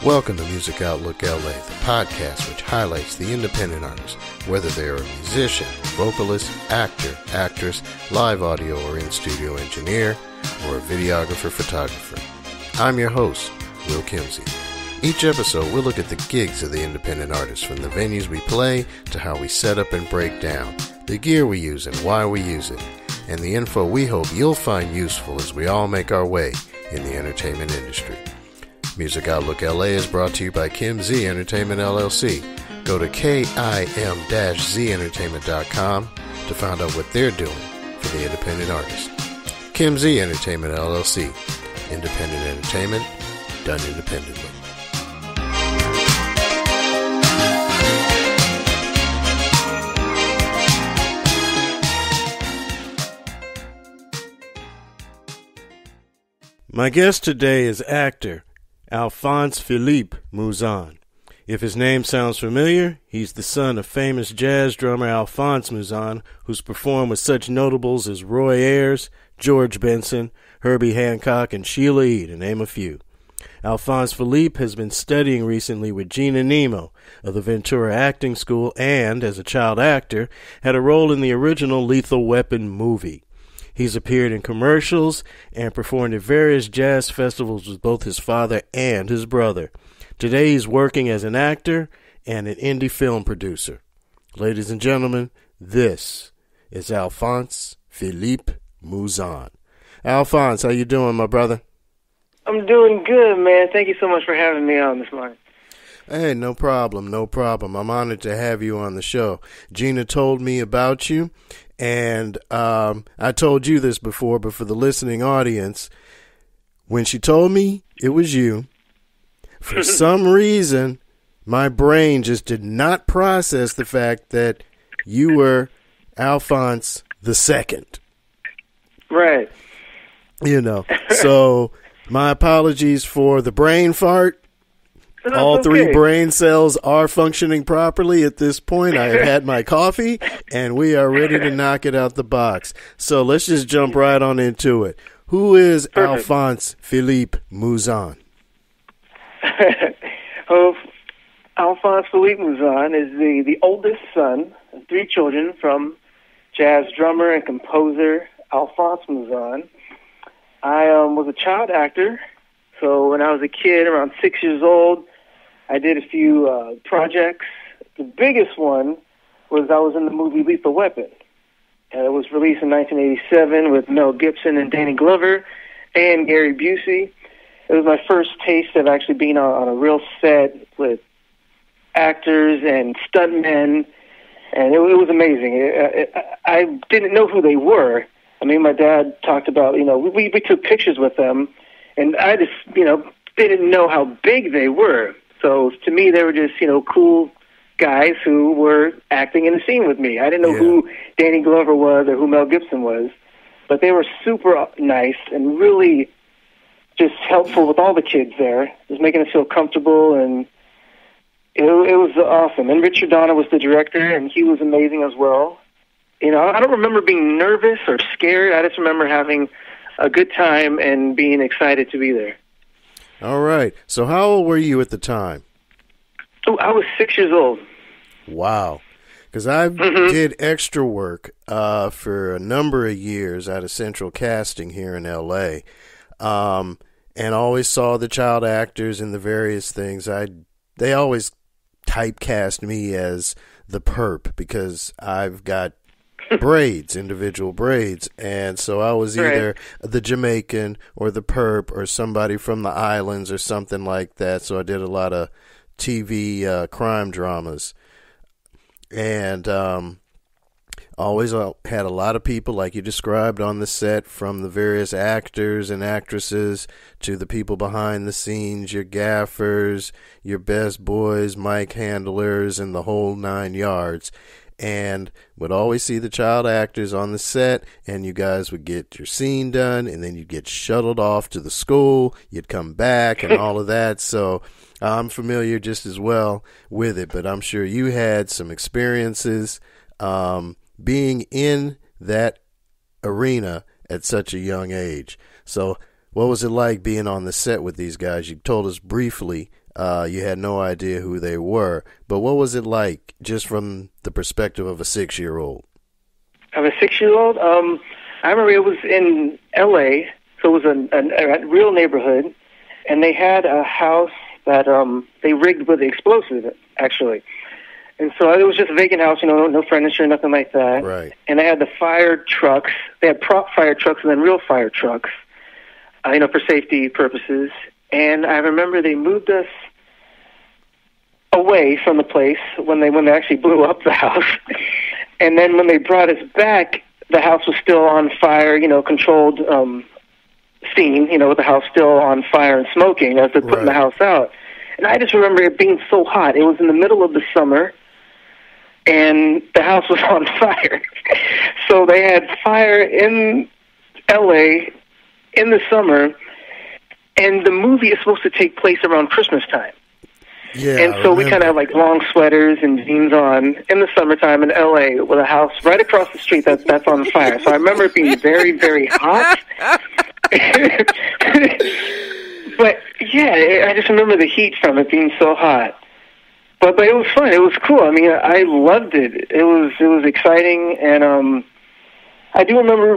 Welcome to Music Outlook LA, the podcast which highlights the independent artist, whether they are a musician, vocalist, actor, actress, live audio or in-studio engineer, or a videographer, photographer. I'm your host, Will Kimsey. Each episode, we'll look at the gigs of the independent artists, from the venues we play to how we set up and break down, the gear we use and why we use it, and the info we hope you'll find useful as we all make our way in the entertainment industry. Music Outlook LA is brought to you by Kim Z Entertainment LLC. Go to kim-zentertainment.com to find out what they're doing for the independent artist. Kim Z Entertainment LLC. Independent entertainment done independently. My guest today is actor Alphonse Philippe Mouzon. If his name sounds familiar, he's the son of famous jazz drummer Alphonse Mouzon, who's performed with such notables as Roy Ayres, George Benson, Herbie Hancock, and Sheila E, to name a few. Alphonse Philippe has been studying recently with Gina Nemo of the Ventura Acting School and, as a child actor, had a role in the original Lethal Weapon movie. He's appeared in commercials and performed at various jazz festivals with both his father and his brother. Today he's working as an actor and an indie film producer. Ladies and gentlemen, this is Alphonse Philippe Mouzon. Alphonse, how you doing, my brother? I'm doing good, man. Thank you so much for having me on this morning. Hey, no problem. I'm honored to have you on the show. Gina told me about you, and I told you this before, but for the listening audience, when she told me it was you, for some reason, my brain just did not process the fact that you were Alphonse the Second. Right. You know, so my apologies for the brain fart. All three brain cells are functioning properly at this point. I have had my coffee, and we are ready to knock it out the box. So let's just jump right on into it. Who is Alphonse Philippe Mouzon? Alphonse Philippe Mouzon is the oldest son of three children from jazz drummer and composer Alphonse Mouzon. I was a child actor, so when I was a kid, around 6 years old, I did a few projects. The biggest one was I was in the movie Lethal Weapon. It was released in 1987 with Mel Gibson and Danny Glover and Gary Busey. It was my first taste of actually being on a real set with actors and stuntmen, and it was amazing. I didn't know who they were. I mean, my dad talked about, we took pictures with them, and I just, didn't know how big they were. So to me, they were just, cool guys who were acting in the scene with me. I didn't know who Danny Glover was or who Mel Gibson was, but they were super nice and really just helpful with all the kids there, just making us feel comfortable, and it was awesome. And Richard Donner was the director, and he was amazing as well. I don't remember being nervous or scared. I just remember having a good time and being excited to be there. All right. So how old were you at the time? Oh, I was 6 years old. Wow. Because I did extra work for a number of years out of Central Casting here in L.A., and always saw the child actors in the various things. They always typecast me as the perp because I've got individual braids, and so I was either the Jamaican or the perp or somebody from the islands or something like that. So I did a lot of TV crime dramas, and always had a lot of people like you described on the set, from the various actors and actresses to the people behind the scenes, your gaffers, your best boys, mic handlers, and the whole 9 yards. And would always see the child actors on the set, and you guys would get your scene done, and then you'd get shuttled off to the school, you'd come back, and all of that. So I'm familiar just as well with it, but I'm sure you had some experiences being in that arena at such a young age. So what was it like being on the set with these guys? You told us briefly You had no idea who they were. But what was it like, just from the perspective of a 6-year-old? Of a 6-year-old? I remember it was in L.A., so it was a real neighborhood, and they had a house that they rigged with explosives, actually. And so it was just a vacant house, no furniture, nothing like that. Right. And they had the fire trucks. They had prop fire trucks and then real fire trucks, for safety purposes. And I remember they moved us away from the place when they actually blew up the house. And then when they brought us back, the house was still on fire, controlled scene, with the house still on fire and smoking as they're putting the house out. And I just remember it being so hot. It was in the middle of the summer, and the house was on fire. So they had fire in L.A. in the summer, and the movie is supposed to take place around Christmas time. Yeah, and so we kind of have like long sweaters and jeans on in the summertime in L.A. with a house right across the street that's on fire. So I remember it being very, very hot. But yeah, I just remember the heat from it being so hot. But it was fun. It was cool. I mean, I loved it. It was exciting, and I do remember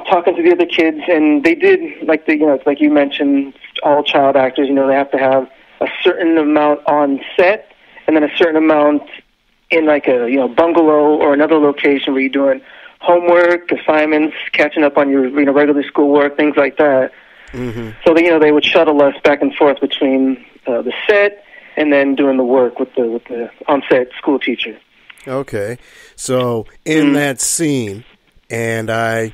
talking to the other kids, and they did like like you mentioned, all child actors. They have to have a certain amount on set, and then a certain amount in like a bungalow or another location where you're doing homework, assignments, catching up on your regular schoolwork, things like that. Mm-hmm. So they would shuttle us back and forth between the set and then doing the work with the on-set school teacher. Okay, so in that scene, and I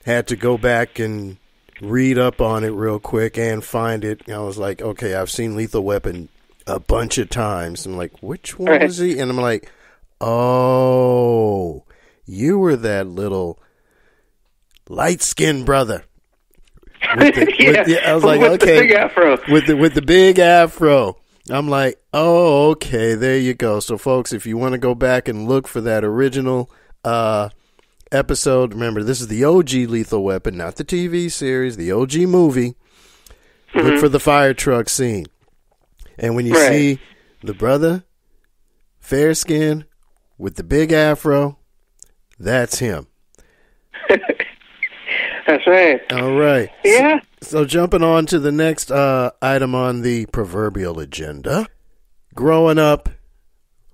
had to go back and read up on it real quick and find it. I was like, okay, I've seen Lethal Weapon a bunch of times. I'm like, which one was he? And I'm like, oh, you were that little light-skinned brother. I was like, with okay, the big afro. with the big afro. I'm like, oh, okay, there you go. So, folks, if you want to go back and look for that original episode, remember, this is the OG Lethal Weapon, not the TV series, the OG movie. Mm-hmm. Look for the fire truck scene. And when you see the brother, fair skin, with the big afro, that's him. That's right. All right. Yeah. So jumping on to the next item on the proverbial agenda. Growing up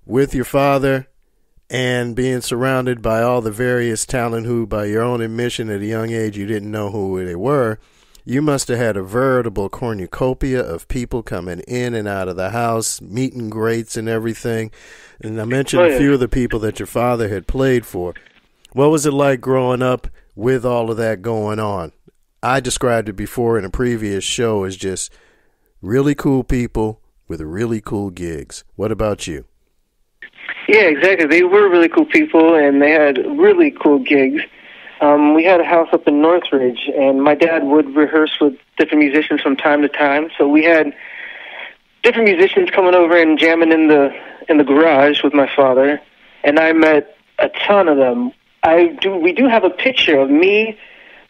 with your father and being surrounded by all the various talent who, by your own admission at a young age, you didn't know who they were, you must have had a veritable cornucopia of people coming in and out of the house, meet and greets and everything. And I mentioned a few of the people that your father had played for. What was it like growing up with all of that going on? I described it before in a previous show as just really cool people with really cool gigs. What about you? Yeah, exactly. They were really cool people, and they had really cool gigs. We had a house up in Northridge, and my dad would rehearse with different musicians from time to time. So we had different musicians coming over and jamming in the garage with my father, and I met a ton of them. We do have a picture of me,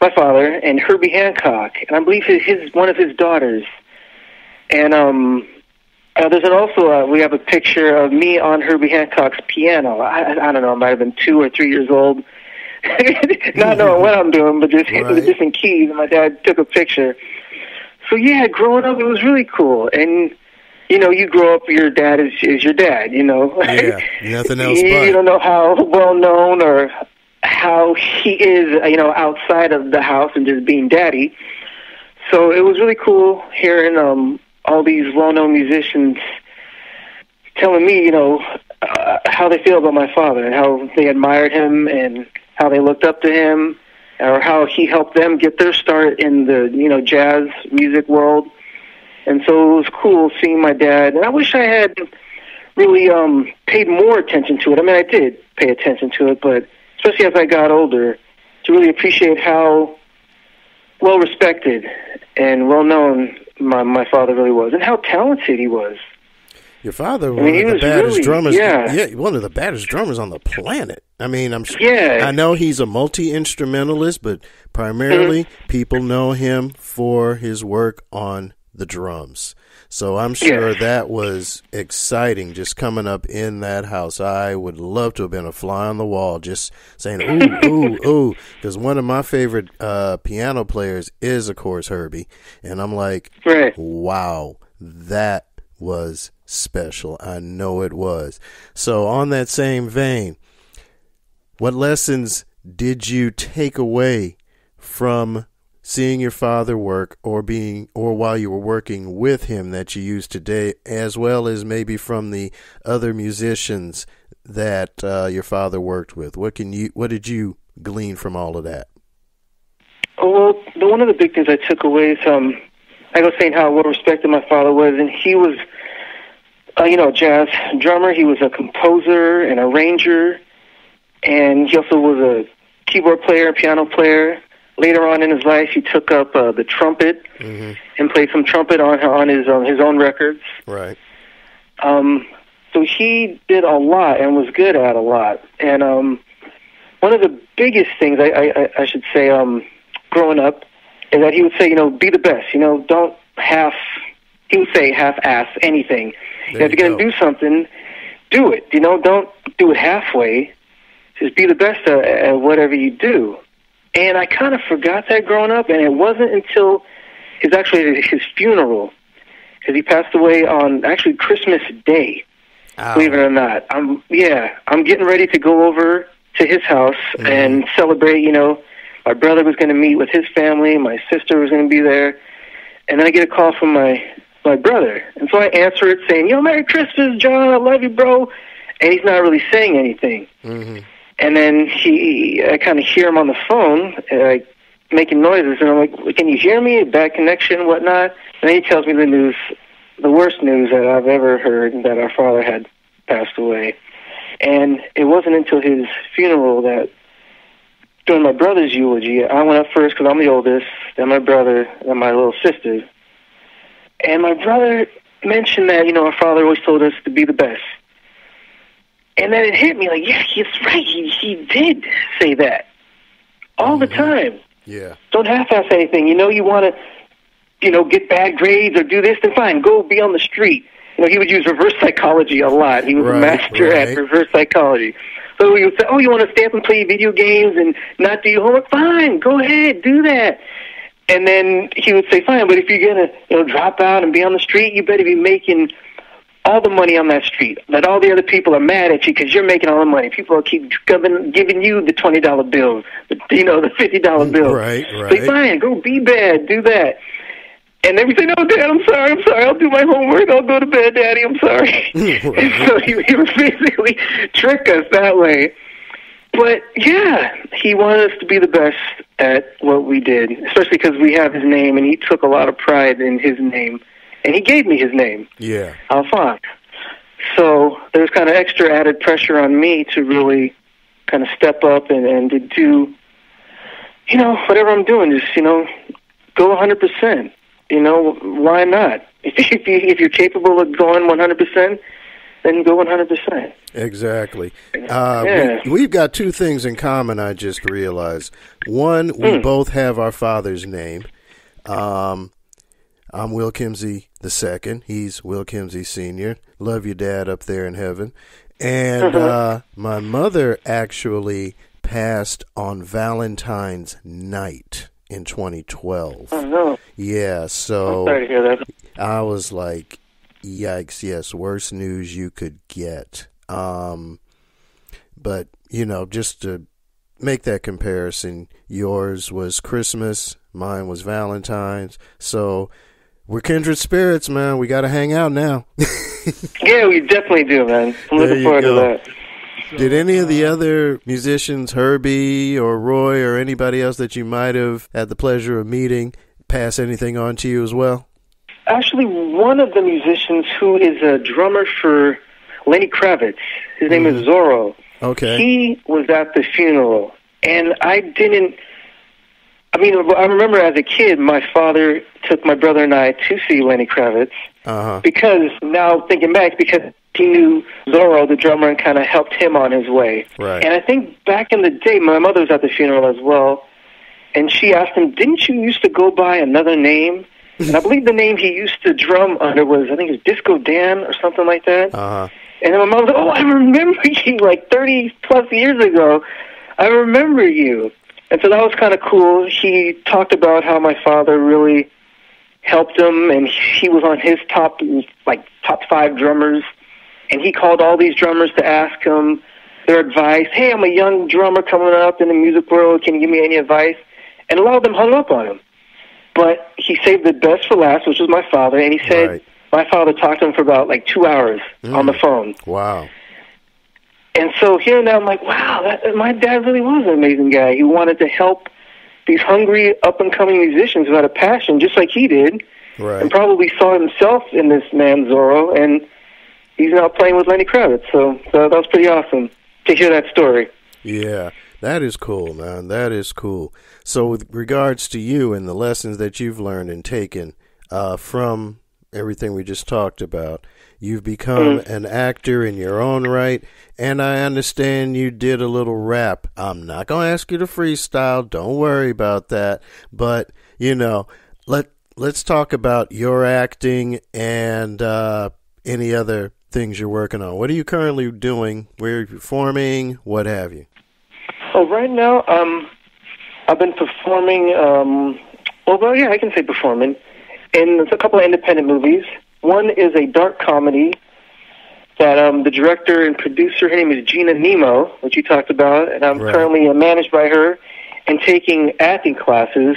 my father, and Herbie Hancock, and I believe one of his daughters. And there's also we have a picture of me on Herbie Hancock's piano. I don't know, I might have been 2 or 3 years old, not knowing what I'm doing, but just hitting the different keys. And my dad took a picture. So yeah, growing up, it was really cool. And you grow up, your dad is your dad. Yeah, nothing else. You don't know how well known or how he is, outside of the house and just being daddy. So it was really cool hearing all these well-known musicians telling me, how they feel about my father and how they admired him and how they looked up to him, or how he helped them get their start in the, jazz music world. And so it was cool seeing my dad. And I wish I had really paid more attention to it. I mean, I did pay attention to it, but especially as I got older, to really appreciate how well-respected and well-known my father really was, and how talented he was. Your father was one of the baddest drummers. Yeah, one of the baddest drummers on the planet. I mean, I'm sure. Yeah. I know he's a multi-instrumentalist, but primarily people know him for his work on the drums. So I'm sure that was exciting, just coming up in that house. I would love to have been a fly on the wall, just saying, ooh, ooh, ooh, because one of my favorite piano players is, of course, Herbie. And I'm like, wow, that was special. I know it was. So on that same vein, what lessons did you take away from seeing your father work or while you were working with him that you use today, as well as maybe from the other musicians that your father worked with? What did you glean from all of that? Oh, well, one of the big things I took away is I was saying how well respected my father was, and he was a jazz drummer. He was a composer, an arranger, and he also was a keyboard player, piano player. Later on in his life, he took up the trumpet and played some trumpet on his own records. Right. So he did a lot and was good at a lot. And one of the biggest things I should say growing up is that he would say, be the best. Don't he would say half-ass anything. If you're going to do something, do it. Don't do it halfway. Just be the best at whatever you do. And I kind of forgot that growing up, and it wasn't until his funeral, because he passed away on actually Christmas Day, believe it or not. I'm getting ready to go over to his house and celebrate. My brother was going to meet with his family, my sister was going to be there, and then I get a call from my brother. And so I answer it saying, Merry Christmas, John, I love you, bro. And he's not really saying anything. Mm-hmm. And then I kind of hear him on the phone, making noises, and I'm like, can you hear me? Bad connection, whatnot. And then he tells me the news, the worst news that I've ever heard, that our father had passed away. And it wasn't until his funeral that, during my brother's eulogy, I went up first because I'm the oldest, then my brother, then my little sister. And my brother mentioned that, our father always told us to be the best. And then it hit me like, yeah, he's right. He did say that all the time. Yeah. Don't half-ass anything. You want to, get bad grades or do this, then fine, go be on the street. He would use reverse psychology a lot. He was a master at reverse psychology. So he would say, you want to stay up and play video games and not do your homework? Fine, go ahead, do that. And then he would say, fine, but if you're going to, drop out and be on the street, you better be making all the money on that street, that all the other people are mad at you because you're making all the money. People will keep giving you the $20 bills, the $50 bills. Right. Say, fine, go be bad, do that. And then we say, no, Dad, I'm sorry, I'll do my homework, I'll go to bed, Daddy, I'm sorry. And so he would basically trick us that way. But, yeah, he wanted us to be the best at what we did, especially because we have his name, and he took a lot of pride in his name. And he gave me his name, Alphonse. So there was kind of extra added pressure on me to really kind of step up and to do, whatever I'm doing, just, go 100%. Why not? If you're capable of going 100%, then go 100%. Exactly. We've got two things in common, I just realized. One, we both have our father's name. I'm Will Kimsey II. He's Will Kimsey Sr. Love your dad up there in heaven. And my mother actually passed on Valentine's night in 2012. Oh, no. Yeah, so I'm sorry to hear that. I was like, yikes, yes, worst news you could get. But, just to make that comparison, yours was Christmas, mine was Valentine's. So we're kindred spirits, man. We got to hang out now. Yeah, we definitely do, man. I'm looking forward to that. Did any of the other musicians, Herbie or Roy or anybody else that you might have had the pleasure of meeting, pass anything on to you as well? Actually, one of the musicians who is a drummer for Lenny Kravitz, his name is Zorro. Okay. He was at the funeral, and I remember as a kid, my father took my brother and I to see Lenny Kravitz, because, now thinking back, because he knew Zorro, the drummer, and kind of helped him on his way. Right. And I think back in the day, my mother was at the funeral as well, and she asked him, didn't you used to go by another name? And I believe the name he used to drum under was, I think it was Disco Dan or something like that. Uh-huh. And then my mom was like, oh, I remember you, like 30-plus years ago. I remember you. And so that was kind of cool. He talked about how my father really helped him, and he was on his top 5 drummers. And he called all these drummers to ask him their advice. Hey, I'm a young drummer coming up in the music world. Can you give me any advice? And a lot of them hung up on him. But he saved the best for last, which was my father. And he said my father talked to him for about 2 hours on the phone. Wow. And so here now I'm like, wow, my dad really was an amazing guy. He wanted to help these hungry, up-and-coming musicians who had a passion, just like he did, right. and probably saw himself in this man, Zorro, and he's now playing with Lenny Kravitz. So that was pretty awesome to hear that story. Yeah, that is cool, man. That is cool. So with regards to you and the lessons that you've learned and taken from everything we just talked about, you've become an actor in your own right, and I understand you did a little rap. I'm not going to ask you to freestyle. Don't worry about that. But, let's talk about your acting and any other things you're working on. What are you currently doing? Where are you performing? What have you? Oh, right now, I've been performing, I can say performing, in a couple of independent movies. One is a dark comedy that the director and producer, her name is Gina Nemo, which you talked about, and I'm currently managed by her and taking acting classes.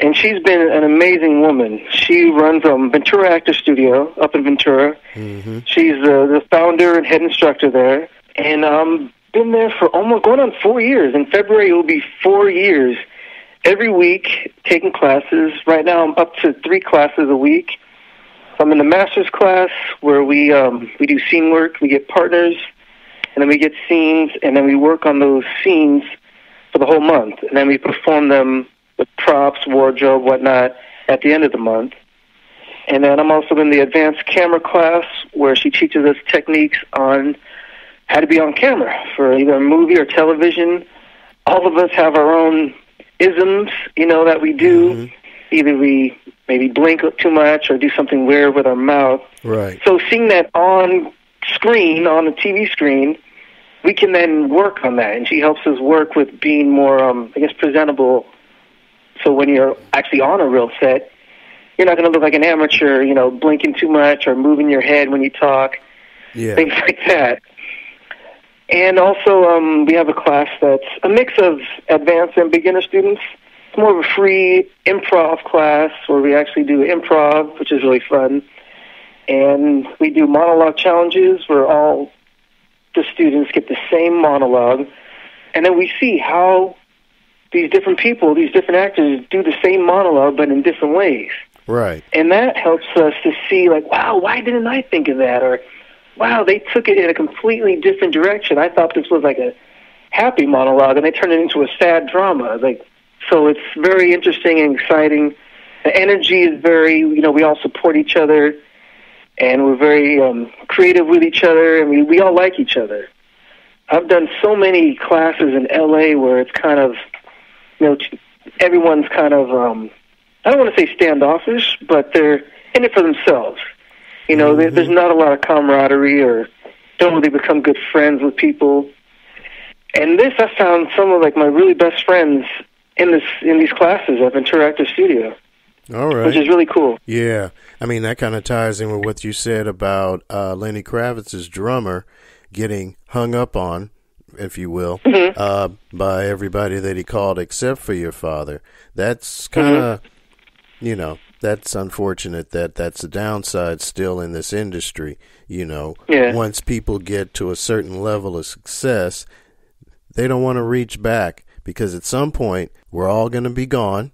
And she's been an amazing woman. She runs Ventura Acting Studio up in Ventura. Mm-hmm. She's the founder and head instructor there. And been there for almost going on 4 years. In February, it will be 4 years. Every week, taking classes. Right now, I'm up to 3 classes a week. I'm in the master's class where we do scene work. We get partners, and then we get scenes, and then we work on those scenes for the whole month. And then we perform them with props, wardrobe, whatnot, at the end of the month. And then I'm also in the advanced camera class where she teaches us techniques on how to be on camera for either a movie or television. All of us have our own isms, that we do. Mm-hmm. Either we maybe blink too much or do something weird with our mouth. Right. So seeing that on screen, on the TV screen, we can then work on that. And she helps us work with being more, presentable. So when you're actually on a real set, you're not going to look like an amateur, blinking too much or moving your head when you talk, things like that. And also we have a class that's a mix of advanced and beginner students. It's more of a free improv class where we actually do improv, which is really fun. And we do monologue challenges where all the students get the same monologue. And then we see how these different people, these different actors do the same monologue but in different ways. Right. And that helps us to see, wow, why didn't I think of that? Or, wow, they took it in a completely different direction. I thought this was a happy monologue, and they turned it into a sad drama. So it's very interesting and exciting. The energy is very, we all support each other, and we're very creative with each other, and we all like each other. I've done so many classes in L.A. where it's kind of, everyone's kind of, I don't want to say standoffish, but they're in it for themselves. There's not a lot of camaraderie or don't really become good friends with people. And this, I found some of my really best friends in these classes at Ventura Acting Studio. All right. Which is really cool. Yeah. I mean, that kind of ties in with what you said about Lenny Kravitz's drummer getting hung up on, if you will, by everybody that he called except for your father. That's kind of, that's unfortunate that's a downside still in this industry. Once people get to a certain level of success, they don't want to reach back because at some point we're all going to be gone.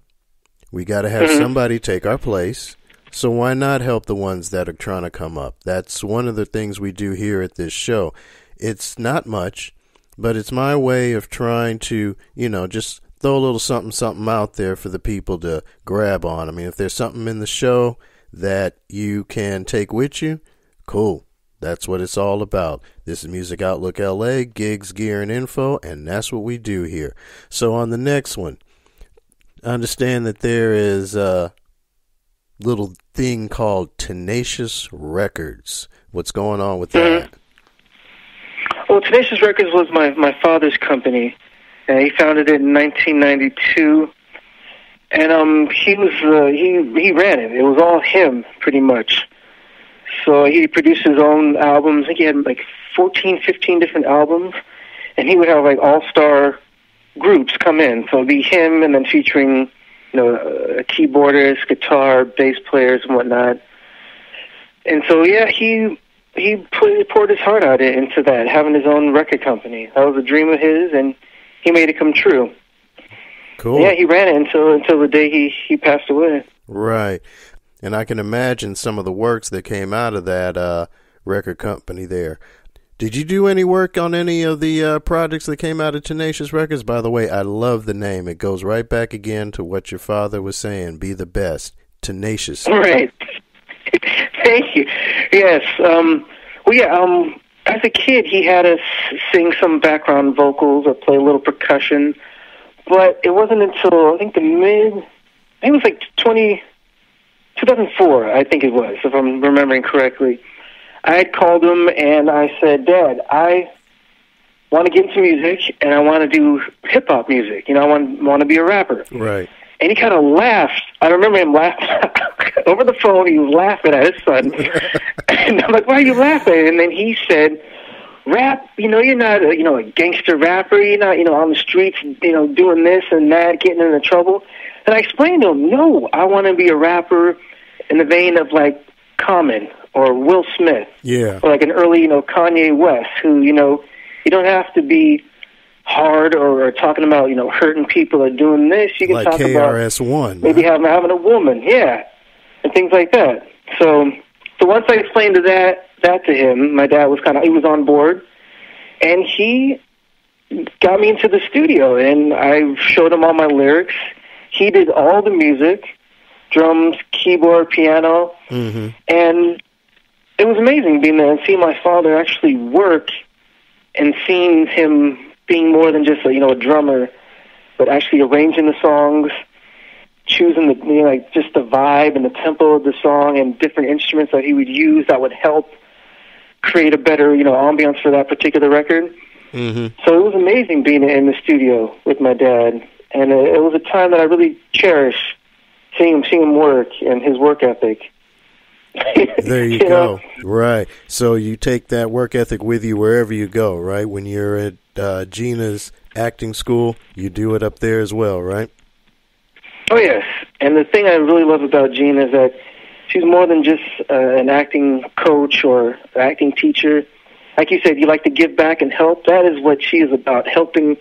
We got to have somebody take our place. So why not help the ones that are trying to come up? That's one of the things we do here at this show. It's not much, but it's my way of trying to, just throw a little something out there for the people to grab on. I mean, if there's something in the show that you can take with you, cool. That's what it's all about. This is Music Outlook LA, gigs, gear, and info, and that's what we do here. So on the next one, understand that there is little thing called Tenacious Records. What's going on with that? Well, Tenacious Records was my father's company. He founded it in 1992, and he ran it. It was all him, pretty much. So he produced his own albums. I think he had like 14, 15 different albums, and he would have like all-star groups come in. So it'd be him, and then featuring, keyboardists, guitar, bass players, and whatnot. And so he poured his heart out into that, having his own record company. That was a dream of his, and he made it come true. Cool. Yeah, he ran it until the day he passed away. Right. And I can imagine some of the works that came out of that record company there. Did you do any work on any of the projects that came out of Tenacious Records? By the way, I love the name. It goes right back again to what your father was saying, be the best. Tenacious. Right. Thank you. Yes. As a kid, he had us sing some background vocals or play a little percussion, but it wasn't until, I think it was like 2004, I think it was, if I'm remembering correctly. I had called him and I said, Dad, I want to get into music and I want to do hip-hop music. I want to be a rapper. Right. And he kind of laughed. I remember him laughing over the phone. He was laughing at his son. And I'm like, why are you laughing? And then he said, rap, you're not a gangster rapper. You're not, on the streets, doing this and that, getting into trouble. And I explained to him, no, I want to be a rapper in the vein of like Common or Will Smith. Yeah. Or like an early, Kanye West, who, you don't have to be hard or talking about, hurting people or doing this. You can like talk KRS-One, about maybe having a woman, yeah, and things like that. So once I explained that to him, my dad he was on board, and he got me into the studio, and I showed him all my lyrics. He did all the music, drums, keyboard, piano, and it was amazing being there and seeing my father actually work and seeing him being more than just a drummer, but actually arranging the songs, choosing just the vibe and the tempo of the song and different instruments that he would use that would help create a better ambiance for that particular record. So it was amazing being in the studio with my dad, and it was a time that I really cherish, seeing him work and his work ethic. There you go. Right. So you take that work ethic with you wherever you go, right? When you're at Gina's acting school, you do it up there as well, right? Oh, yes. And the thing I really love about Gina is that she's more than just an acting coach or acting teacher. Like you said, you like to give back and help. That is what she is about, helping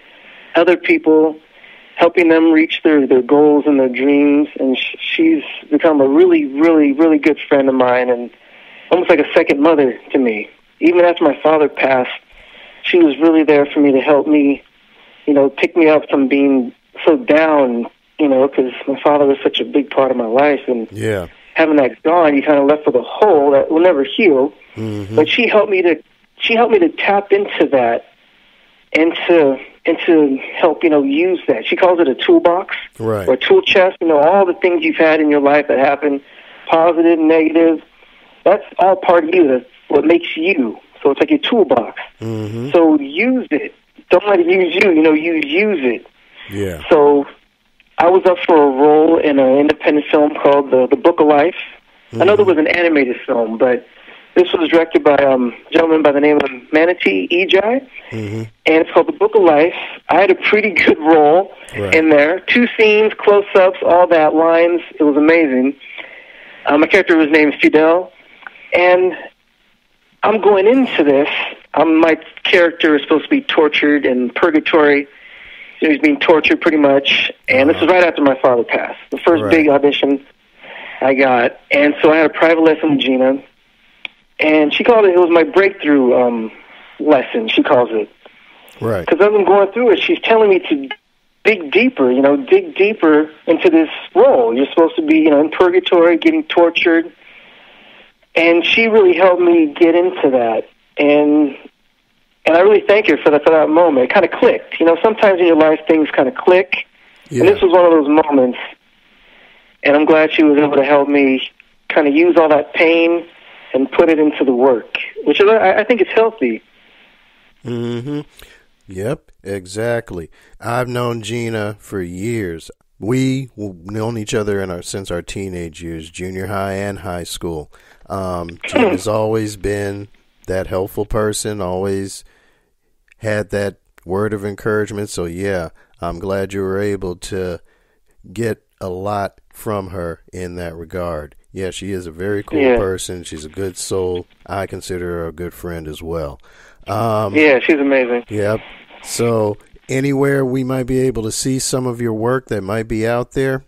other people, helping them reach their goals and their dreams. And she's become a really, really, really good friend of mine and almost like a second mother to me. Even after my father passed, she was really there for me to help me, pick me up from being so down, because my father was such a big part of my life. And having that gone, you kind of left with a hole that will never heal. But she helped me to tap into that and to help, use that. She calls it a toolbox, right, or a tool chest. All the things you've had in your life that happen, positive, negative, that's all part of you. That's what makes you. So it's like your toolbox. So use it. Don't let it use you. You use it. Yeah. So I was up for a role in an independent film called The Book of Life. I know there was an animated film, but this was directed by a gentleman by the name of Manatee Ejai, and it's called The Book of Life. I had a pretty good role in there. 2 scenes, close-ups, all that, lines. It was amazing. My character was named Fidel, and I'm going into this. My character is supposed to be tortured in purgatory. He's being tortured pretty much, and this was right after my father passed. The first big audition I got, and so I had a private lesson with Gina, and she called it was my breakthrough lesson, she calls it. Right. Because as I'm going through it, she's telling me to dig deeper, dig deeper into this role. You're supposed to be, in purgatory, getting tortured. And she really helped me get into that. And I really thank her for that moment. It kind of clicked. Sometimes in your life things kind of click. Yeah. And this was one of those moments. And I'm glad she was able to help me kind of use all that pain and put it into the work, which I think is healthy. Mm-hmm. Yep, exactly. I've known Gina for years. We've known each other since our teenage years, junior high and high school. Gina's always been that helpful person, always had that word of encouragement. So, yeah, I'm glad you were able to get a lot from her in that regard. Yeah, she is a very cool person. She's a good soul. I consider her a good friend as well. Yeah, she's amazing. Yep. So, anywhere we might be able to see some of your work that might be out there?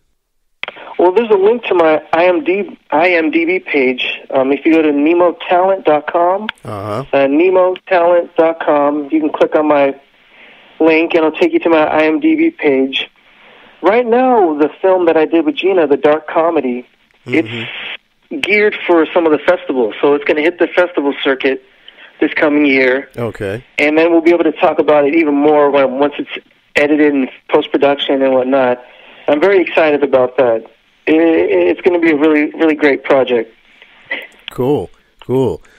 Well, there's a link to my IMDb page. If you go to nemotalent.com, nemotalent.com, you can click on my link, and it'll take you to my IMDb page. Right now, the film that I did with Gina, the dark comedy, it's geared for some of the festivals. So it's going to hit the festival circuit this coming year. Okay. And then we'll be able to talk about it even more once it's edited and post-production and whatnot. I'm very excited about that. It's going to be a really, really great project. Cool.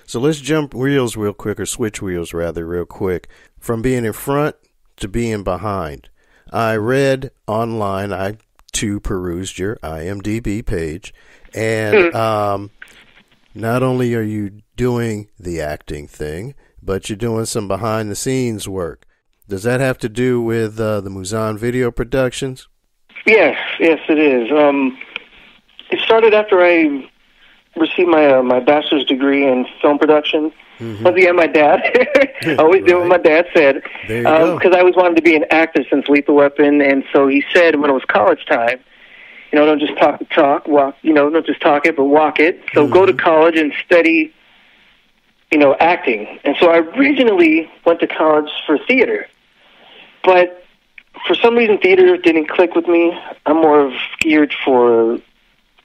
So let's jump wheels real quick, or switch wheels rather real quick, from being in front to being behind. I read online, I too perused your IMDb page, and not only are you doing the acting thing, but you're doing some behind-the-scenes work. Does that have to do with the Mouzon Video Productions? Yes, it is. It started after I received my bachelor's degree in film production. Once again, my dad. I always did what my dad said. There you go. Because I always wanted to be an actor since Lethal Weapon, and so he said when it was college time, don't just talk the talk, walk, don't just talk it, but walk it. So go to college and study, acting. And so I originally went to college for theater. But for some reason, theater didn't click with me. I'm more geared for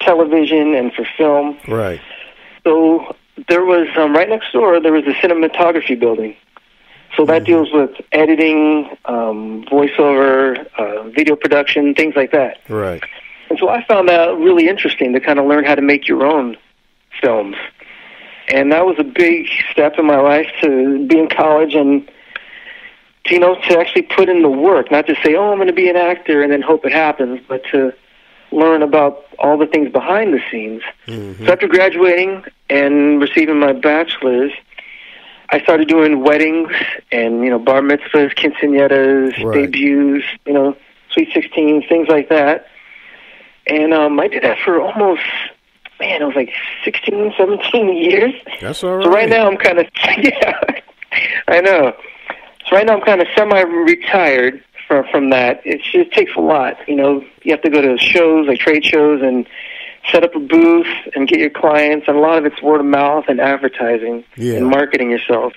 television and for film. Right. So there was, right next door, there was a cinematography building. So that deals with editing, voiceover, video production, things like that. Right. And so I found that really interesting to kind of learn how to make your own films. And that was a big step in my life, to be in college and, to actually put in the work, not to say, I'm going to be an actor and then hope it happens, but to learn about all the things behind the scenes. So after graduating and receiving my bachelor's, I started doing weddings and, bar mitzvahs, quinceañeras, debuts, sweet 16s, things like that. And I did that for almost, it was like 16, 17 years. That's all right. So right now I'm kind of, I know. So right now I'm kind of semi-retired from that. It just takes a lot. You have to go to shows, like trade shows, and set up a booth and get your clients. And a lot of it's word of mouth and advertising and marketing yourself.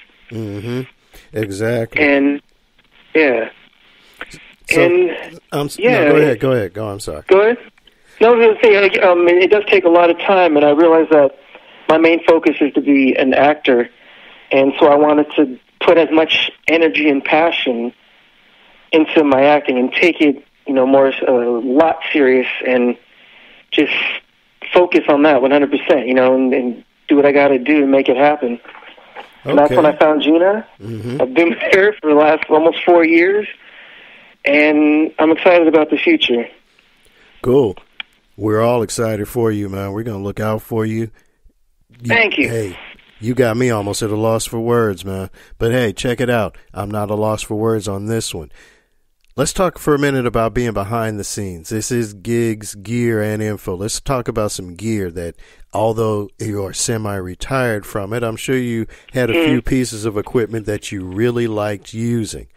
Exactly. And, yeah. So, and, no, go ahead. Go, I'm sorry. Go ahead. No, I was going to say, it does take a lot of time, and I realize that my main focus is to be an actor, and so I wanted to put as much energy and passion into my acting and take it, more a lot serious, and just focus on that 100%, and do what I got to do to make it happen. Okay. And that's when I found Gina. I've been with her for the last almost 4 years, and I'm excited about the future. Cool. We're all excited for you, man. We're going to look out for you. Thank you. Hey, you got me almost at a loss for words, man. But hey, check it out. I'm not a loss for words on this one. Let's talk for a minute about being behind the scenes. This is gigs, gear, and info. Let's talk about some gear that, although you are semi-retired from it, I'm sure you had a few pieces of equipment that you really liked using.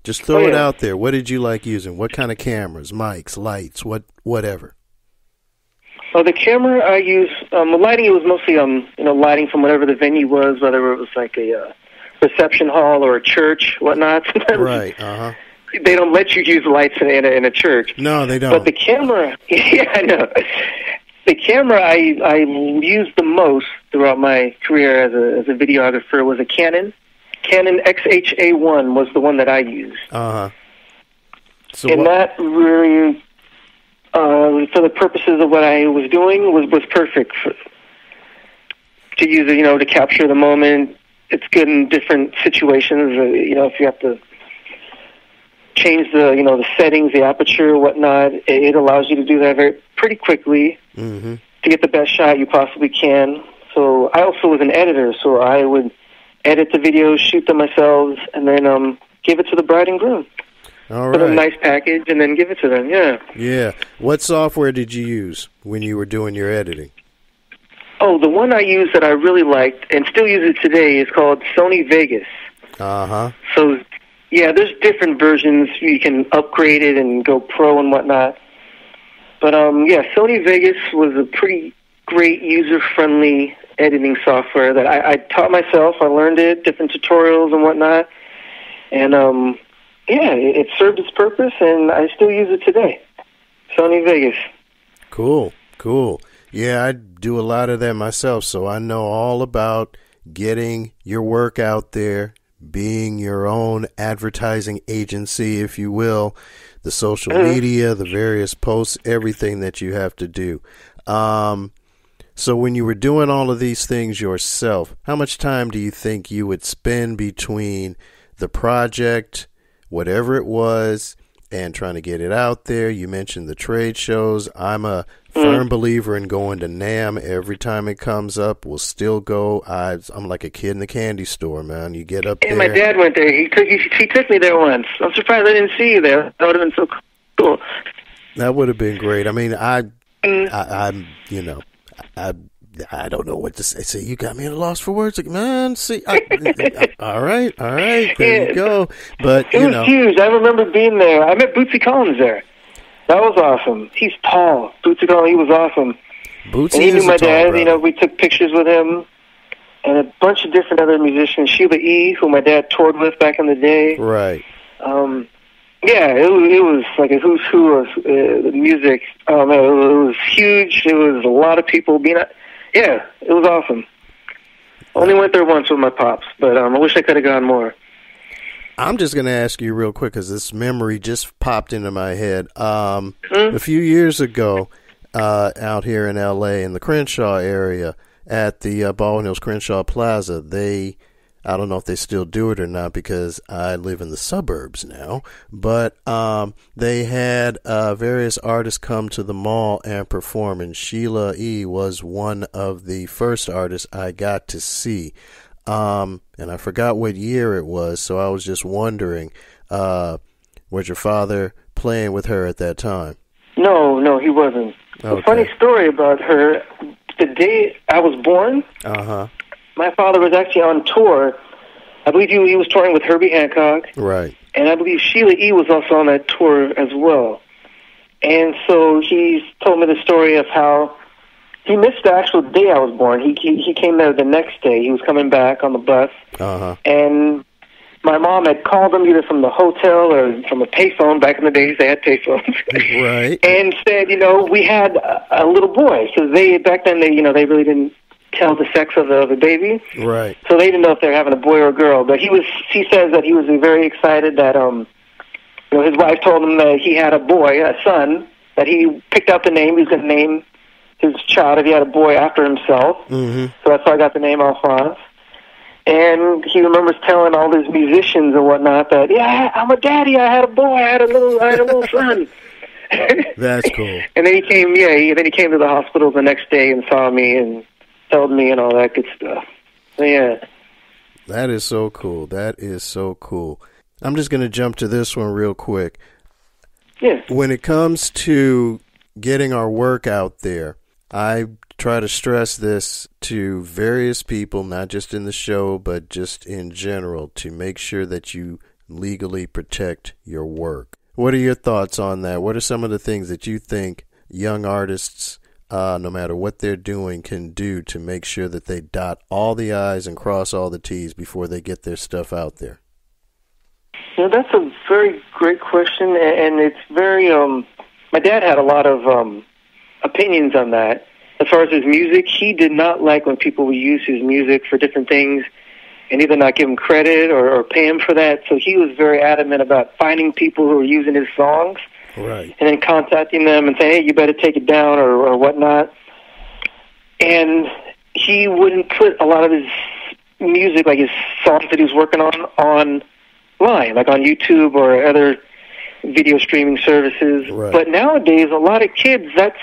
Just throw it out there. What did you like using? What kind of cameras, mics, lights, whatever? Well, the camera I use, lighting, it was mostly, lighting from whatever the venue was, whether it was like a reception hall or a church, whatnot. Right, They don't let you use lights in a church. No, they don't. But the camera, I know. The camera I used the most throughout my career as a videographer was a Canon. Canon XHA1 was the one that I used. So and that really, for the purposes of what I was doing, was perfect to use it, to capture the moment. It's good in different situations, if you have to change the settings, the aperture, whatnot. It allows you to do that pretty quickly to get the best shot you possibly can. So I also was an editor, so I would edit the videos, shoot them myself, and then give it to the bride and groom. All Put right. a nice package and then give it to them, yeah. Yeah. What software did you use when you were doing your editing? Oh, the one I used that I really liked and still use it today is called Sony Vegas. Uh-huh. So, yeah, there's different versions. You can upgrade it and go pro and whatnot. But, Sony Vegas was a pretty great user-friendly editing software that I taught myself. I learned it, different tutorials and whatnot. And, it served its purpose, and I still use it today. Sony Vegas. Cool. Yeah, I do a lot of that myself, so I know all about getting your work out there, being your own advertising agency, if you will, the social media, the various posts, everything that you have to do. So when you were doing all of these things yourself, how much time do you think you would spend between the project, whatever it was, and trying to get it out there? You mentioned the trade shows. I'm a firm believer in going to NAMM every time it comes up. We'll still go. I'm like a kid in the candy store, man. You get up there. And my dad went there. He took me there once. I'm surprised I didn't see you there. That would have been so cool. That would have been great. I mean, I'm I don't know what to say. So you got me at a loss for words. Like, man, see, all right, there you go. But it was huge. I remember being there. I met Bootsy Collins there. That was awesome. He's tall. Bootsy Collins, he was awesome. Bootsy and he is knew my dad. brother. We took pictures with him, and a bunch of different other musicians. Sheila E, who my dad toured with back in the day. Right. It was like a who's who of the music. It was huge. It was a lot of people being. It was awesome. Only went there once with my pops, but I wish I could have gone more. I'm just going to ask you real quick because this memory just popped into my head. A few years ago, out here in L.A. in the Crenshaw area at the Baldwin Hills Crenshaw Plaza, I don't know if they still do it or not because I live in the suburbs now, but they had various artists come to the mall and perform, and Sheila E. was one of the first artists I got to see. And I forgot what year it was, so I was just wondering, was your father playing with her at that time? No, he wasn't. Okay. A funny story about her, the day I was born, my father was actually on tour. I believe he was touring with Herbie Hancock. Right. And I believe Sheila E. was also on that tour as well. And so he told me the story of how he missed the actual day I was born. He came there the next day. He was coming back on the bus. And my mom had called him either from the hotel or from a payphone. Back in the days, they had payphones. Right. And said, we had a little boy. So back then, they really didn't tell the sex of the baby. Right. So they didn't know if they were having a boy or a girl. But he says that he was very excited that, his wife told him that he had a boy, a son, that he picked out the name. He was going to name his child, if he had a boy, after himself. So that's how I got the name Alphonse. And he remembers telling all these musicians and whatnot that, I'm a daddy, I had a boy, I had a little son. That's cool. And then he came, then he came to the hospital the next day and saw me and told me and all that good stuff. So, yeah. That is so cool. That is so cool. I'm just going to jump to this one real quick. Yeah. When it comes to getting our work out there, I try to stress this to various people, not just in the show, but just in general, to make sure that you legally protect your work. What are your thoughts on that? What are some of the things that you think young artists, no matter what they're doing, can do to make sure that they dot all the I's and cross all the T's before they get their stuff out there? That's a very great question, and it's very, my dad had a lot of opinions on that. As far as his music, he did not like when people would use his music for different things and either not give him credit or pay him for that. So he was very adamant about finding people who were using his songs Right. and then contacting them and saying, hey, you better take it down or whatnot. And he wouldn't put a lot of his music, like his songs that he was working online, like on YouTube or other video streaming services. Right. But nowadays, a lot of kids, that's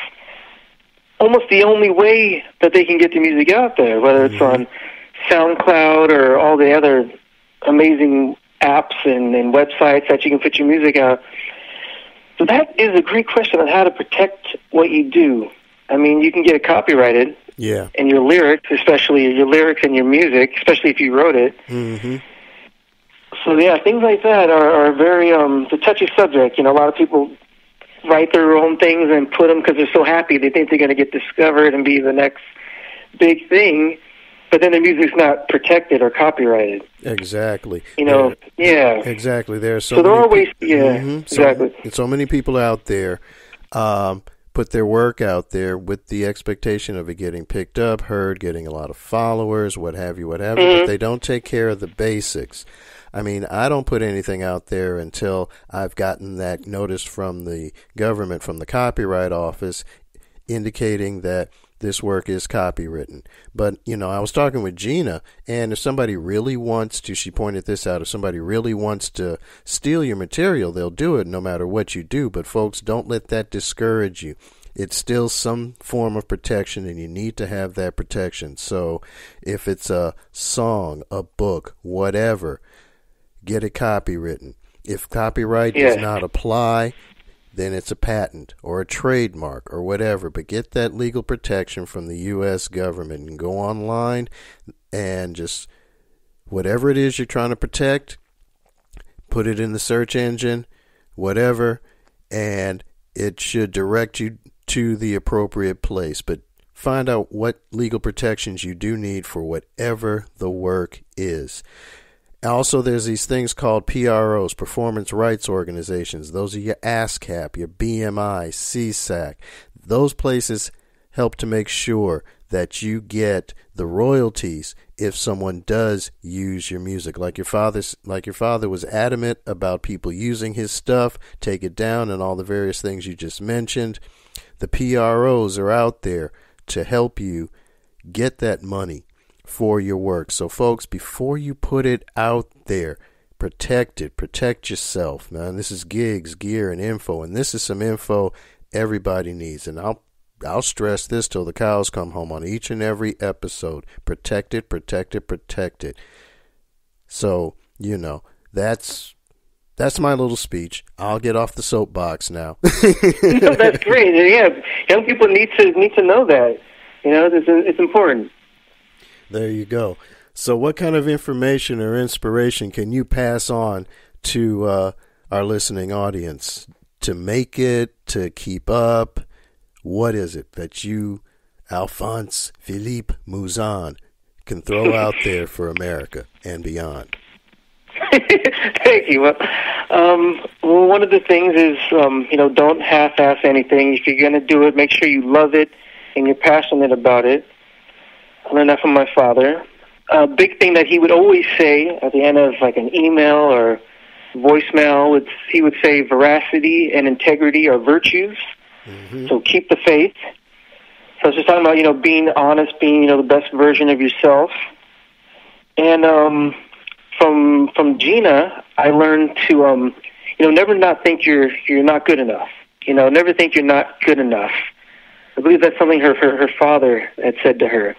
almost the only way that they can get the music out there, whether it's on SoundCloud or all the other amazing apps and websites that you can put your music out. So that is a great question on how to protect what you do. I mean, you can get it copyrighted. Yeah. And your lyrics, especially your lyrics and your music, especially if you wrote it. Mm-hmm. So, yeah, things like that are very, it's a touchy subject. You know, a lot of people write their own things and put them because they're so happy. They think they're going to get discovered and be the next big thing. But then their music's not protected or copyrighted. Exactly. You know, yeah. Exactly. There are so there are ways, exactly. So many people out there put their work out there with the expectation of it getting picked up, heard, getting a lot of followers, what have you, but they don't take care of the basics. I mean, I don't put anything out there until I've gotten that notice from the government, from the Copyright Office, indicating that this work is copywritten. But, you know, I was talking with Gina, and if somebody really wants to, she pointed this out, if somebody really wants to steal your material, they'll do it no matter what you do. But, folks, don't let that discourage you. It's still some form of protection, and you need to have that protection. So if it's a song, a book, whatever, get it copywritten. If copyright does not apply, then it's a patent or a trademark or whatever. But get that legal protection from the U.S. government and go online and just whatever it is you're trying to protect, put it in the search engine, whatever, and it should direct you to the appropriate place. But find out what legal protections you do need for whatever the work is. Also, there's these things called PROs, Performance Rights Organizations. Those are your ASCAP, your BMI, CSAC. Those places help to make sure that you get the royalties if someone does use your music. Like your father was adamant about people using his stuff, take it down, and all the various things you just mentioned. The PROs are out there to help you get that money for your work. So folks, before you put it out there, protect it, protect yourself, man. This is gigs, gear, and info, and this is some info everybody needs. And I'll stress this till the cows come home on each and every episode. Protect it, protect it, protect it. So, you know, that's my little speech. I'll get off the soapbox now. No, that's great. Yeah, young people need to know that. You know, it's important. There you go. So what kind of information or inspiration can you pass on to our listening audience to make it, to keep up? What is it that you, Alphonse Philippe Mouzon, can throw out there for America and beyond? Thank you. Well, one of the things is, don't half-ass anything. If you're going to do it, make sure you love it and you're passionate about it. I learned that from my father. A big thing that he would always say at the end of like an email or voicemail, he would say veracity and integrity are virtues. Mm-hmm. So keep the faith. So it's just talking about, being honest, being, the best version of yourself. And from Gina, I learned to, never not think you're not good enough. Never think you're not good enough. I believe that's something her father had said to her.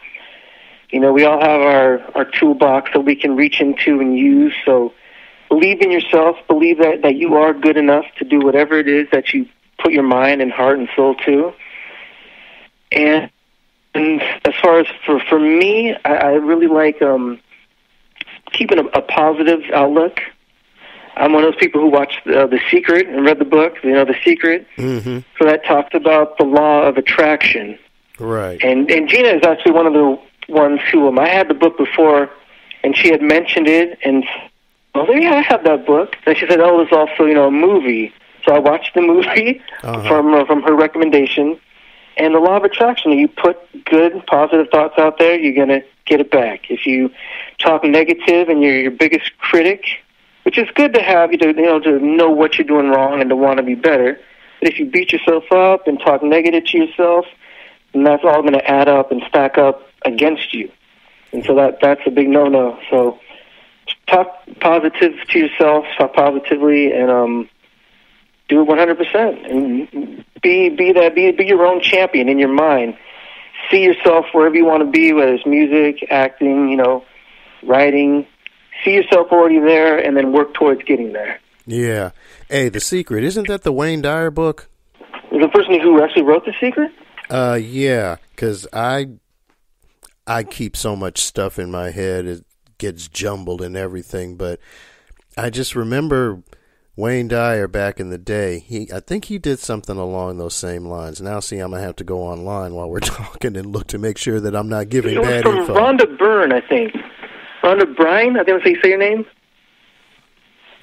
We all have our toolbox that we can reach into and use. So believe in yourself. Believe that you are good enough to do whatever it is that you put your mind and heart and soul to. And as far as for me, I really like keeping a positive outlook. I'm one of those people who watched The Secret and read the book, The Secret. Mm-hmm. So that talks about the law of attraction. Right. And Gina is actually one of the ones who I had the book before, and she had mentioned it, and I have that book. And she said, there's also a movie. So I watched the movie from her recommendation. And the law of attraction, you put good, positive thoughts out there, you're going to get it back. If you talk negative and you're your biggest critic, which is good to have, to know what you're doing wrong and to want to be better, But if you beat yourself up and talk negative to yourself, then that's all going to add up and stack up against you. And so that's a big no-no. So talk positive to yourself, talk positively, and do it 100%. And be your own champion in your mind. See yourself wherever you want to be, whether it's music, acting, writing. See yourself already there, and then work towards getting there. Yeah. Hey, The Secret, isn't that the Wayne Dyer book? The person who actually wrote The Secret? Yeah, because I keep so much stuff in my head, it gets jumbled and everything, but I just remember Wayne Dyer back in the day. I think he did something along those same lines. Now, see, I'm going to have to go online while we're talking and look to make sure that I'm not giving bad info. It was from Rhonda Byrne, I think. Rhonda Bryan, I think that's how you say your name?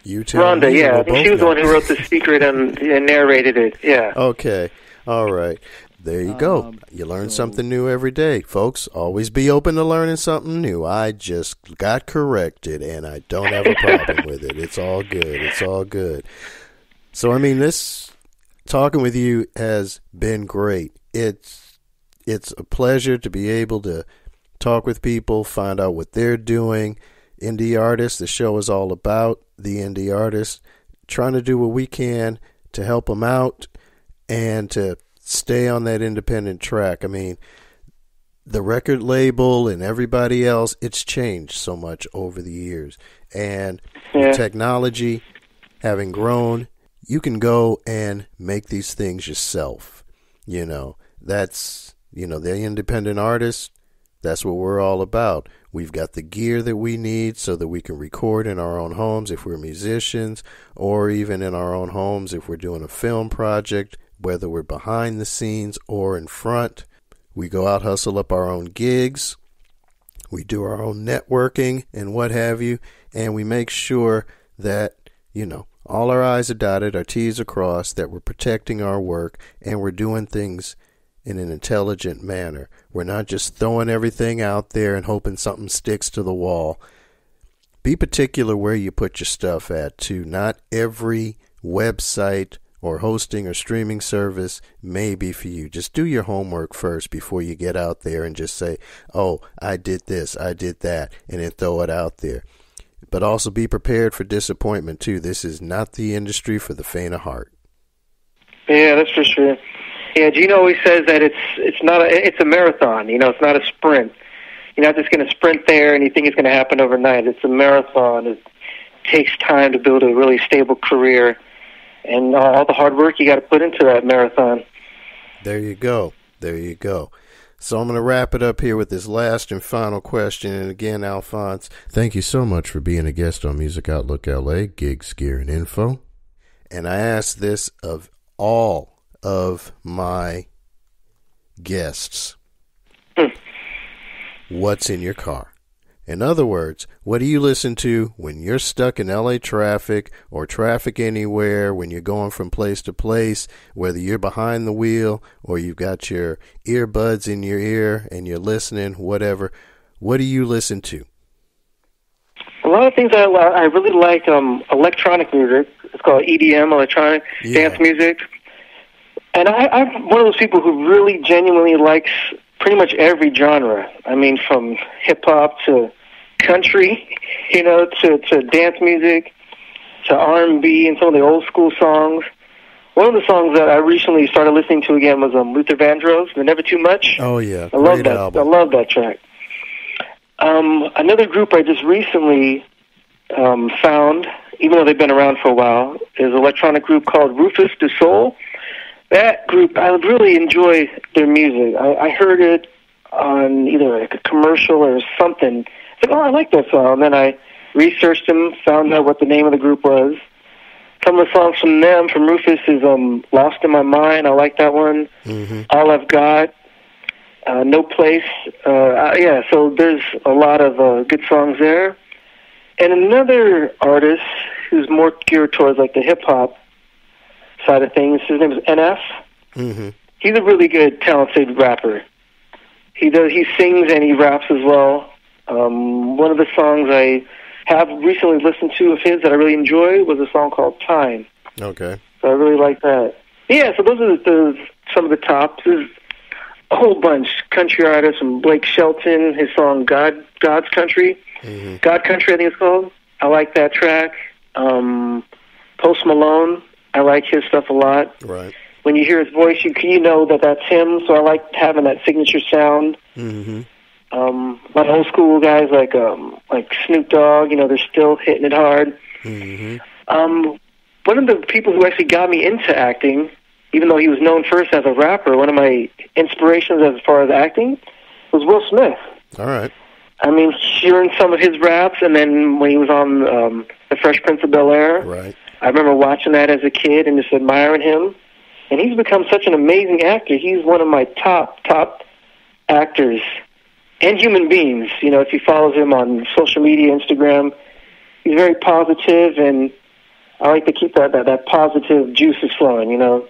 You tell Rhonda, me. yeah. I think she was the one who wrote The Secret and narrated it, yeah. Okay, all right. There you go. You learn something new every day. Folks, always be open to learning something new. I just got corrected, and I don't have a problem with it. It's all good. It's all good. So, I mean, this talking with you has been great. It's a pleasure to be able to talk with people, find out what they're doing. Indie artists, the show is all about the indie artists, trying to do what we can to help them out and to stay on that independent track. I mean, the record label and everybody else, it's changed so much over the years. And with technology having grown, you can go and make these things yourself. That's, the independent artist, that's what we're all about. We've got the gear that we need so that we can record in our own homes if we're musicians, or even in our own homes if we're doing a film project, whether we're behind the scenes or in front. We go out, hustle up our own gigs. We do our own networking and what have you. And we make sure that, all our I's are dotted, our T's are crossed, that we're protecting our work and we're doing things in an intelligent manner. We're not just throwing everything out there and hoping something sticks to the wall. Be particular where you put your stuff at, too. Not every website or hosting or streaming service may be for you. Just do your homework first before you get out there and just say, oh, I did this, I did that, and then throw it out there. But also be prepared for disappointment, too. This is not the industry for the faint of heart. Yeah, that's for sure. Yeah, Gina always says that it's a marathon. It's not a sprint. You're not just going to sprint there and you think it's going to happen overnight. It's a marathon. It takes time to build a really stable career, and all the hard work you got to put into that marathon. There you go. There you go. So I'm going to wrap it up here with this last and final question. And again, Alphonse, thank you so much for being a guest on Music Outlook LA, Gigs, Gear, and Info. And I ask this of all of my guests. What's in your car? In other words, what do you listen to when you're stuck in LA traffic or traffic anywhere, when you're going from place to place, whether you're behind the wheel or you've got your earbuds in your ear and you're listening, whatever. What do you listen to? A lot of things I really like electronic music. It's called EDM, electronic dance music. And I'm one of those people who really genuinely likes pretty much every genre. I mean, from hip-hop to country, to dance music, to R&B and some of the old-school songs. One of the songs that I recently started listening to again was Luther Vandross, The Never Too Much. Oh, yeah. I love that album. I love that track. Another group I just recently found, even though they've been around for a while, is an electronic group called Rufus du Sol. That group, I really enjoy their music. I heard it on either like a commercial or something. I said, oh, I like that song. And then I researched them, found out what the name of the group was. Some of the songs from them, from Rufus, is Lost in My Mind. I like that one. Mm-hmm. All I've Got. No Place. So there's a lot of good songs there. And another artist who's more geared towards like the hip-hop side of things, his name is NF. Mm-hmm. He's a really good, talented rapper. He sings and he raps as well. One of the songs I have recently listened to of his that I really enjoy was a song called Time. Okay. So I really like that. Yeah, so those are some of the tops. There's a whole bunch. Country artists from Blake Shelton, his song God's Country. Mm-hmm. God Country, I think it's called. I like that track. Post Malone, I like his stuff a lot. Right. When you hear his voice, you know that that's him, so I like having that signature sound. Mm-hmm. My old school guys like Snoop Dogg, they're still hitting it hard. Mm-hmm. One of the people who actually got me into acting, even though he was known first as a rapper, one of my inspirations as far as acting was Will Smith. All right. I mean, hearing some of his raps, and then when he was on The Fresh Prince of Bel-Air, right. I remember watching that as a kid and just admiring him. And he's become such an amazing actor. He's one of my top actors and human beings. If you follow him on social media, Instagram, he's very positive, and I like to keep that positive juices flowing, Yeah,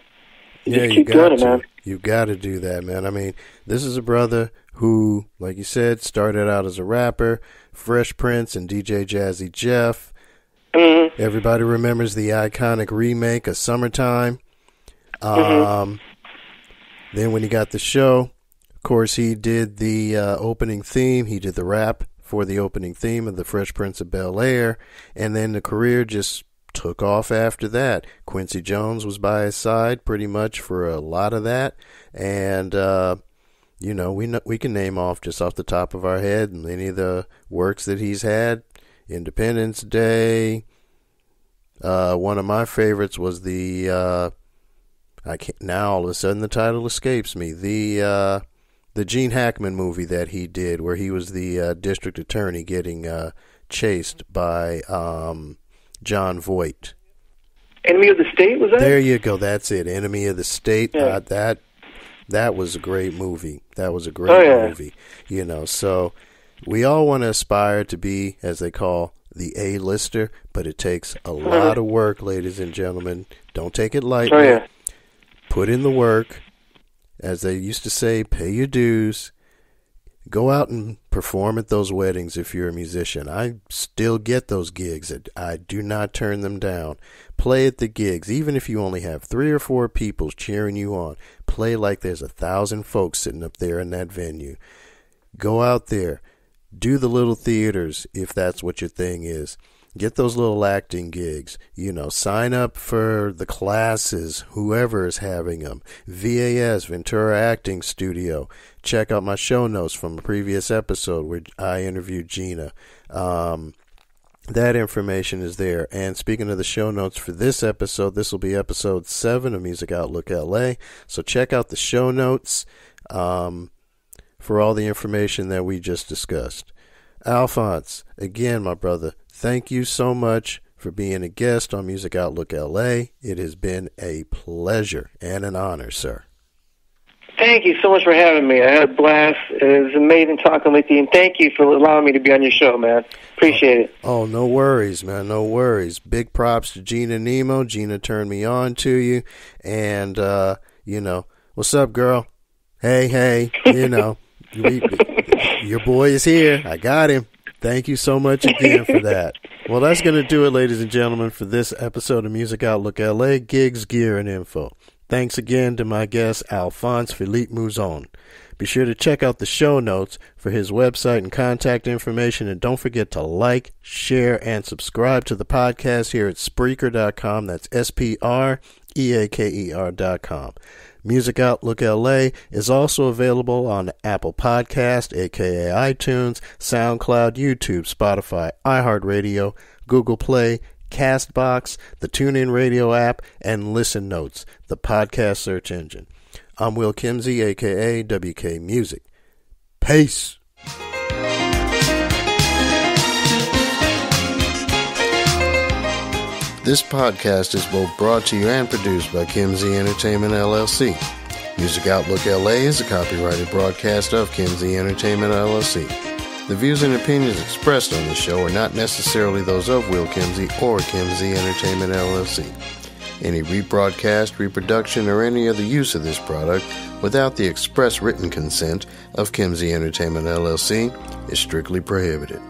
just keep doing it, man. You've got to do that, man. I mean, this is a brother who, like you said, started out as a rapper, Fresh Prince and DJ Jazzy Jeff. Mm-hmm. Everybody remembers the iconic remake of Summertime. Mm-hmm. Then when he got the show, of course, he did the opening theme. He did the rap for the opening theme of The Fresh Prince of Bel-Air. And then the career just took off after that. Quincy Jones was by his side pretty much for a lot of that. And, we can name off just off the top of our head many of the works that he's had. Independence Day. One of my favorites was the now all of a sudden the title escapes me. The Gene Hackman movie that he did, where he was the district attorney getting chased by John Voight. Enemy of the State, was that? There you go. That's it. Enemy of the State. Yeah. That was a great movie. That was a great movie. So we all want to aspire to be, as they call, the A-lister, but it takes a lot of work, ladies and gentlemen. Don't take it lightly. Oh, yeah. Put in the work. As they used to say, pay your dues. Go out and perform at those weddings if you're a musician. I still get those gigs. I do not turn them down. Play at the gigs. Even if you only have 3 or 4 people cheering you on, play like there's 1,000 folks sitting up there in that venue. Go out there. Do the little theaters if that's what your thing is. Get those little acting gigs. Sign up for the classes, whoever is having them. VAS, Ventura Acting Studio. Check out my show notes from a previous episode where I interviewed Gina. That information is there. And speaking of the show notes for this episode, this will be episode 7 of Music Outlook LA. So check out the show notes for all the information that we just discussed. Alphonse, again, my brother, thank you so much for being a guest on Music Outlook LA. It has been a pleasure and an honor, sir. Thank you so much for having me. I had a blast. It was amazing talking with you, and thank you for allowing me to be on your show, man. Appreciate it. Oh, no worries, man. No worries. Big props to Gina Nemo. Gina turned me on to you, and, what's up, girl? Hey, your boy is here. I got him. Thank you so much again for that. Well, that's going to do it, ladies and gentlemen, for this episode of Music Outlook LA, gigs, gear, and info. Thanks again to my guest, Alphonse Philippe Mouzon. Be sure to check out the show notes for his website and contact information, and don't forget to like, share, and subscribe to the podcast here at Spreaker.com. That's Spreaker.com. Music Outlook LA is also available on Apple Podcast, aka iTunes, SoundCloud, YouTube, Spotify, iHeartRadio, Google Play, CastBox, the TuneIn Radio app, and Listen Notes, the podcast search engine. I'm Will Kimsey, aka WK Music. Peace. This podcast is both brought to you and produced by Kimsey Entertainment LLC. Music Outlook LA is a copyrighted broadcast of Kimsey Entertainment LLC. The views and opinions expressed on the show are not necessarily those of Will Kimsey or Kimsey Entertainment LLC. Any rebroadcast, reproduction, or any other use of this product without the express written consent of Kimsey Entertainment LLC is strictly prohibited.